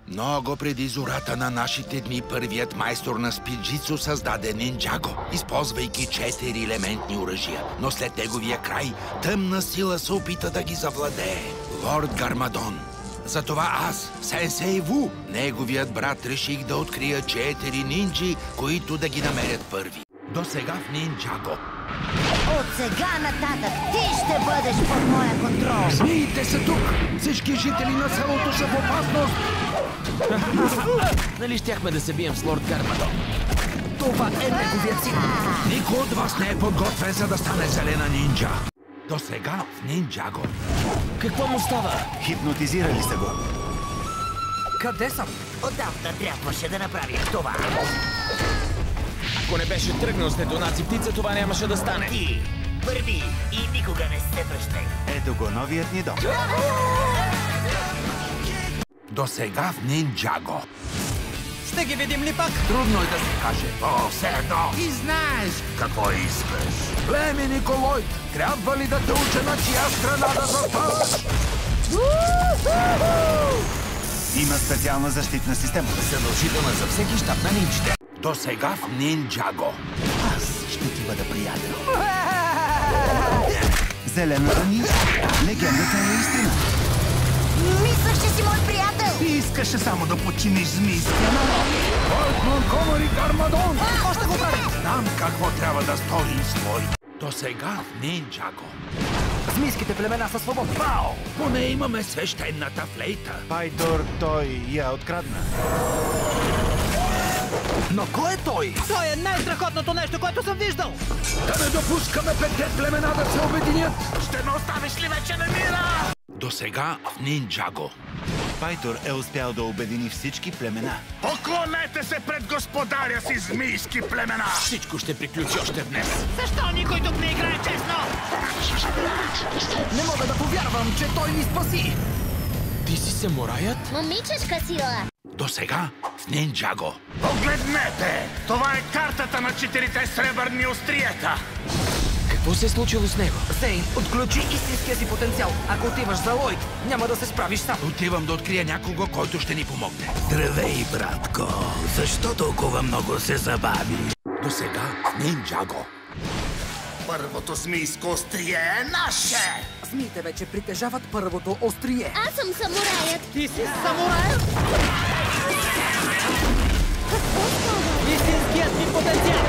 Много преди зората на нашите дни първият майстор на спиджицу създаде нинджаго, използвайки 4 елементни оръжия. Но след неговия край тъмна сила се опита да ги завладее. Лорд Гармадон. Затова аз, Сенсей Ву, неговият брат, реших да открия 4 нинджи, които да ги намерят първи. До сега в нинджаго. От сега нататък ти ще бъдеш под моя контрол. Змиите са тук! Всички жители на селото са в опасност! Нали щяхме да се бием с лорд Гармадон? Това е неговият син! Никой от вас не е подготвен, за да стане зелена нинджа. До сега в нинджаго. Какво му става? Хипнотизирали са го. Къде съм? Отдавна трябваше да направим това. Ако не беше тръгнал с детонаци птица, това нямаше да стане. Ти върви и никога не се връщай. Ето го новият ни дом. До сега в нинджаго. Ще ги видим ли пак? Трудно е да се каже. О, все едно. И знаеш какво искаш. Племе Николойд, трябва ли да те уча на чия страна да заставаш? Има специална защитна система. Задължителна за всеки щаб на нинджите. До сега в нинджаго. Аз ще ти бъда приятел. Зелената нинджа. Легендата е истина. Мислях, че си мой приятел. Ти искаше само да подчиниш змийския народ. Лорд Монкомери Гармадон! Какво ще го правим? Знам какво трябва да сторим свой. До сега в нинджаго. Змийските племена са свободни. Вау! Поне имаме свещената флейта. Пайтор, той я открадна. Но кой е той? Той е най-страхотното нещо, което съм виждал! Да не допускаме 5 племена да се обединят! Ще ме оставиш ли вече на мира? До сега в нинджаго. Пайтор е успял да обедини всички племена. Поклонете се пред господаря си, змийски племена! Всичко ще приключи още днес. Защо никой тук не играе честно? Не мога да повярвам, че той ни спаси! Ти си самураят? Момичешка сила. До сега в нинджаго. Погледнете! Това е картата на 4 сребърни остриета! Какво се е случило с него? Зейн, отключи истинския си потенциал. Ако отиваш за Лойд, няма да се справиш сам. Отивам да открия някого, който ще ни помогне. Здравей, братко! Защо толкова много се забави? До сега в нинджаго. Първото змийско острие е наше! Змиите вече притежават първото острие. Аз съм самураят. Ти си самураят? Истинският ми потенциал!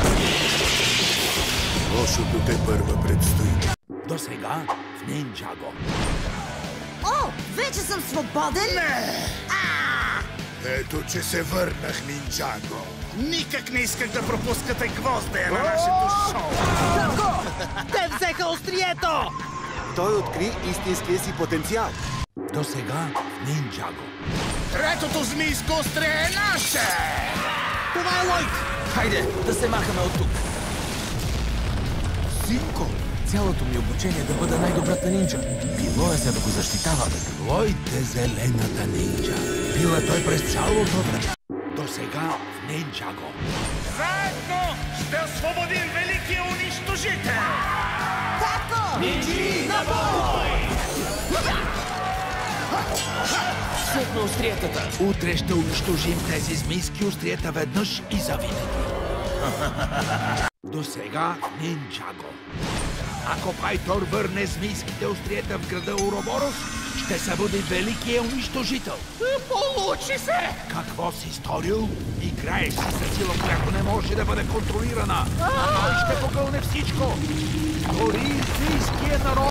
Лошото те първа предстои. До сега в нинджаго. О, вече съм свободен? Не! Ето, че се върнах, нинджаго. Никак не исках да пропускате гвоздея на нашето шоу. Дърго! Те взеха острието! Той откри истинския си потенциал. До сега в нинджаго. Третото змийско острие е наше! Това е Лойд! Хайде, да се махаме от тук. Синко! Цялото ми обучение да бъда най-добрата нинджа. Било е за да го защитавам. Лойд е зелената нинджа. Била той през цялото време. До сега в нинджаго. Заедно ще освободим великия унищожител! Татко! Нинджи на бой! Сетна остриетата. Утре ще унищожим тези змийски остриета веднъж и завинаги. До сега в нинджаго. Ако Пайтор върне змийските остриета в града Уроборос, ще събуди великия унищожител. Получи се! Какво си сторил? Играеш си с сила, която не може да бъде контролирана. Той ще погълне всичко. Дори змийския народ.